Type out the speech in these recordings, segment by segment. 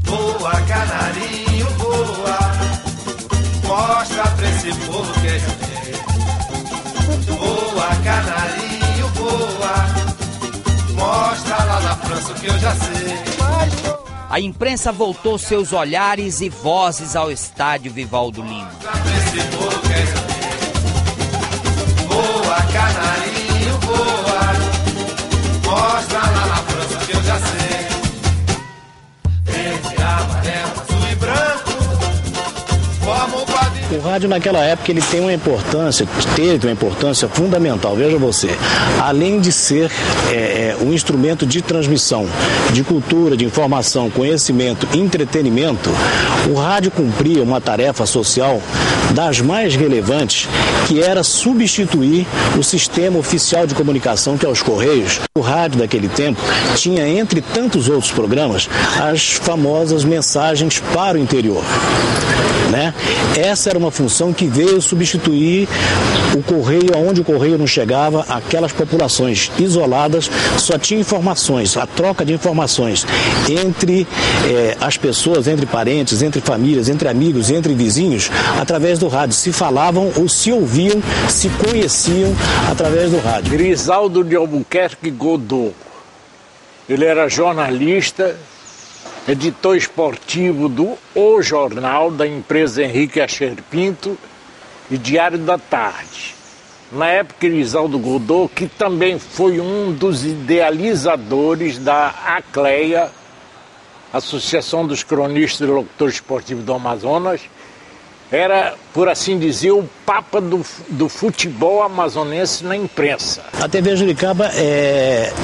Voa, canarinho, voa, mostra pra esse povo que é judeiro. Voa, canarinho, voa, mostra lá na França o que eu já sei. A imprensa voltou seus olhares e vozes ao estádio Vivaldo Lima. Voa, canarinho, voa, mostra lá na França que eu já sei. Verde, amarelo, azul e branco, forma o quadrilho. O rádio naquela época ele tem uma importância, teve uma importância fundamental, veja você, além de ser um instrumento de transmissão, de cultura, de informação, conhecimento, entretenimento, o rádio cumpria uma tarefa social das mais relevantes, que era substituir o sistema oficial de comunicação, que é os Correios. O rádio daquele tempo tinha, entre tantos outros programas, as famosas mensagens para o interior. Né? Essa era uma função que veio substituir o correio, onde o correio não chegava, aquelas populações isoladas, só tinha informações, a troca de informações entre as pessoas, entre parentes, entre famílias, entre amigos, entre vizinhos, através do rádio. Se falavam ou se ouviam, se conheciam através do rádio. Grisaldo de Albuquerque Godot, ele era jornalista, editor esportivo do O Jornal, da empresa Henrique Ascher Pinto e Diário da Tarde. Na época, Grisaldo Godot, que também foi um dos idealizadores da ACLEA, Associação dos Cronistas e Locutores Esportivos do Amazonas, era, por assim dizer, o papa do futebol amazonense na imprensa. A TV Juricaba,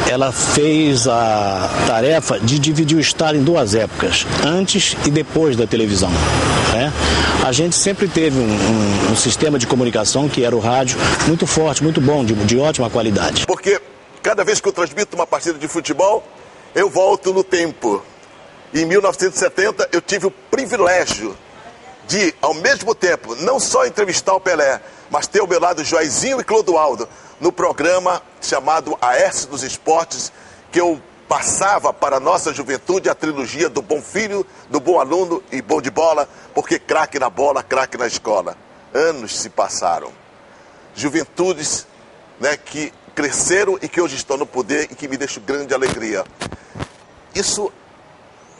ela fez a tarefa de dividir o estado em duas épocas, antes e depois da televisão. Né? A gente sempre teve um sistema de comunicação, que era o rádio, muito forte, muito bom, de ótima qualidade. Porque cada vez que eu transmito uma partida de futebol, eu volto no tempo. Em 1970, eu tive o privilégio de, ao mesmo tempo, não só entrevistar o Pelé, mas ter ao meu lado Joizinho e Clodoaldo, no programa chamado Aércio dos Esportes, que eu passava para a nossa juventude a trilogia do bom filho, do bom aluno e bom de bola, porque craque na bola, craque na escola. Anos se passaram. Juventudes, né, que cresceram e que hoje estão no poder e que me deixam grande alegria. Isso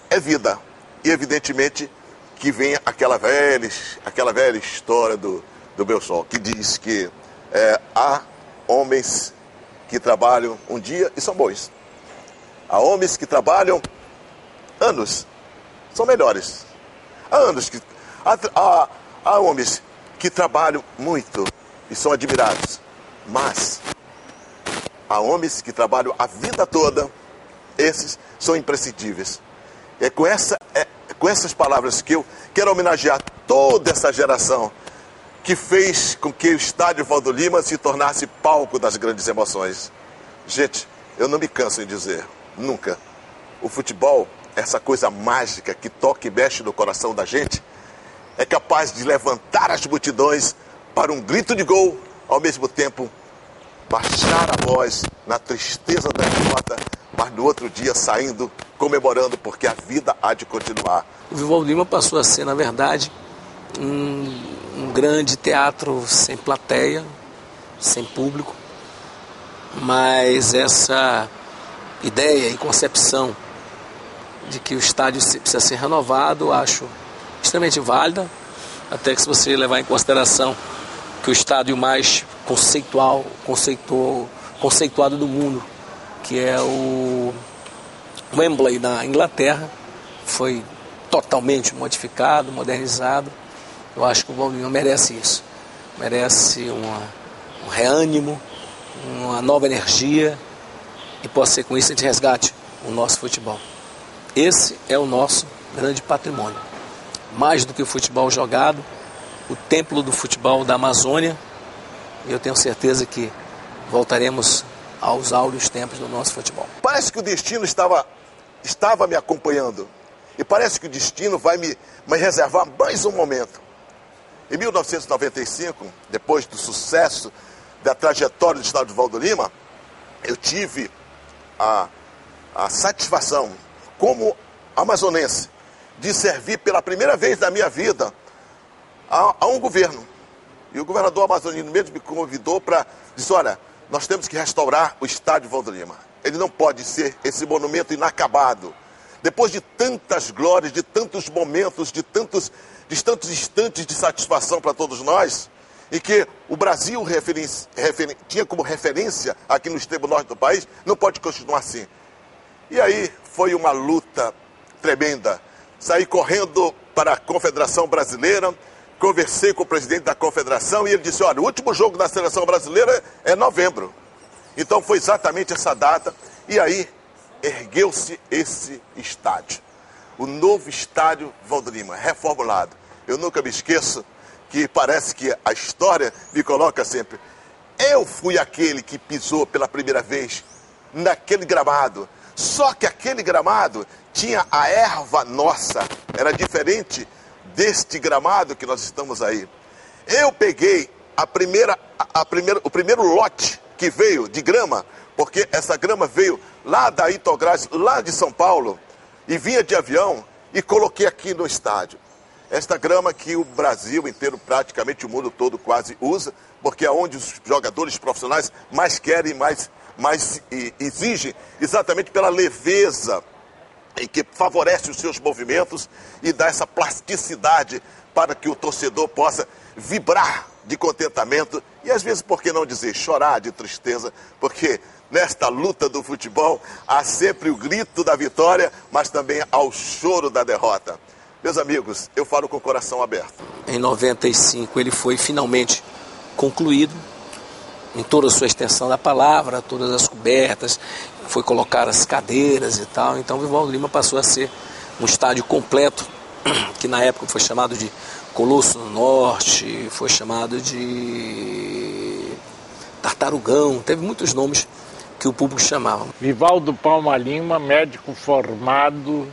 é vida. E, evidentemente, que vem aquela velha história do Belchior, que diz que há homens que trabalham um dia e são bons. Há homens que trabalham anos, são melhores. Há homens que trabalham muito e são admirados. Mas há homens que trabalham a vida toda, esses são imprescindíveis. É com essas palavras que eu quero homenagear toda essa geração que fez com que o estádio Vivaldo Lima se tornasse palco das grandes emoções. Gente, eu não me canso em dizer, nunca, o futebol, essa coisa mágica que toca e mexe no coração da gente, é capaz de levantar as multidões para um grito de gol, ao mesmo tempo baixar a voz na tristeza da derrota, mas no outro dia saindo, comemorando, porque a vida há de continuar. O Vivaldo Lima passou a ser, na verdade, um grande teatro sem plateia, sem público, mas essa ideia e concepção de que o estádio precisa ser renovado, acho extremamente válida, até que se você levar em consideração que o estádio mais conceituado do mundo, que é o Wembley na Inglaterra, foi totalmente modificado, modernizado. Eu acho que o Vivaldo Lima merece isso. Merece um reânimo, uma nova energia, e pode ser com isso a gente resgate o nosso futebol. Esse é o nosso grande patrimônio. Mais do que o futebol jogado, o templo do futebol da Amazônia, e eu tenho certeza que voltaremos aos áureos tempos do nosso futebol. Parece que o destino estava me acompanhando. E parece que o destino vai me reservar mais um momento. Em 1995, depois do sucesso da trajetória do estádio Vivaldo Lima, eu tive a satisfação, como amazonense, de servir pela primeira vez na minha vida a um governo. E o governador amazonino mesmo me convidou para dizer, olha, nós temos que restaurar o estádio Vivaldo Lima. Ele não pode ser esse monumento inacabado. Depois de tantas glórias, de tantos momentos, de tantos instantes de satisfação para todos nós, e que o Brasil tinha como referência aqui no extremo norte do país, não pode continuar assim. E aí foi uma luta tremenda. Saí correndo para a Confederação Brasileira, conversei com o presidente da Confederação e ele disse, olha, o último jogo da Seleção Brasileira é novembro. Então foi exatamente essa data e aí ergueu-se esse estádio. O novo estádio Vivaldo Lima, reformulado. Eu nunca me esqueço que parece que a história me coloca sempre. Eu fui aquele que pisou pela primeira vez naquele gramado. Só que aquele gramado tinha a erva nossa. Era diferente deste gramado que nós estamos aí. Eu peguei o primeiro lote que veio de grama, porque essa grama veio lá da Itogás, lá de São Paulo, e vinha de avião, e coloquei aqui no estádio. Esta grama que o Brasil inteiro, praticamente o mundo todo quase usa, porque é onde os jogadores profissionais mais querem, mais exigem, exatamente pela leveza em que favorece os seus movimentos e dá essa plasticidade para que o torcedor possa vibrar de contentamento e às vezes, por que não dizer, chorar de tristeza, porque nesta luta do futebol há sempre o grito da vitória, mas também há o choro da derrota. Meus amigos, eu falo com o coração aberto. Em 95 ele foi finalmente concluído, em toda a sua extensão da palavra, todas as cobertas, foi colocar as cadeiras e tal. Então o Vivaldo Lima passou a ser um estádio completo, que na época foi chamado de Colosso no Norte, foi chamado de Tartarugão, teve muitos nomes que o público chamava. Vivaldo Palma Lima, médico formado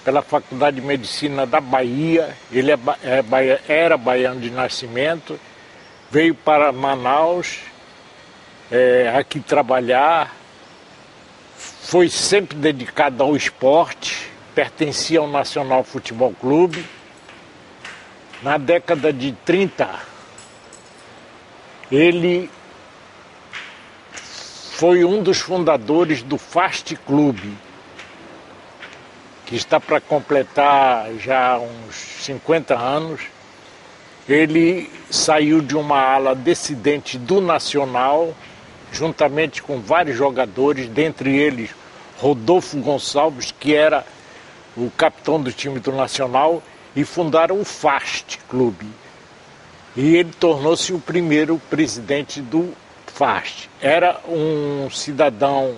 pela Faculdade de Medicina da Bahia, ele era baiano de nascimento, veio para Manaus, aqui trabalhar, foi sempre dedicado ao esporte, pertencia ao Nacional Futebol Clube. Na década de 30, ele foi um dos fundadores do Fast Clube, que está para completar já uns 50 anos. Ele saiu de uma ala dissidente do Nacional, juntamente com vários jogadores, dentre eles Rodolfo Gonçalves, que era o capitão do time do Nacional, e fundaram o Fast Clube. E ele tornou-se o primeiro presidente do Fast. Era um cidadão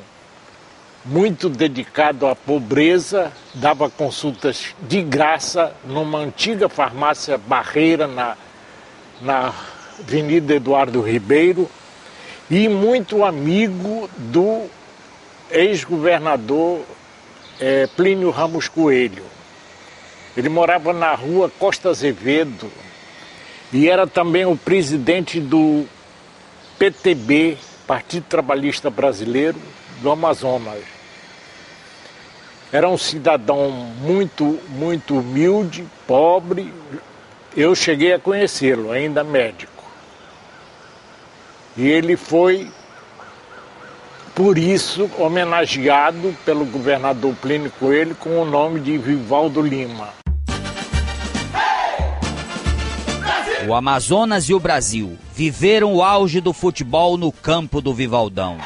muito dedicado à pobreza, dava consultas de graça numa antiga farmácia Barreira, na Avenida Eduardo Ribeiro, e muito amigo do ex-governador Plínio Ramos Coelho. Ele morava na rua Costa Azevedo e era também o presidente do PTB, Partido Trabalhista Brasileiro, do Amazonas. Era um cidadão muito, muito humilde, pobre. Eu cheguei a conhecê-lo, ainda médico. E ele foi, por isso, homenageado pelo governador Plínio Coelho com o nome de Vivaldo Lima. O Amazonas e o Brasil viveram o auge do futebol no campo do Vivaldão.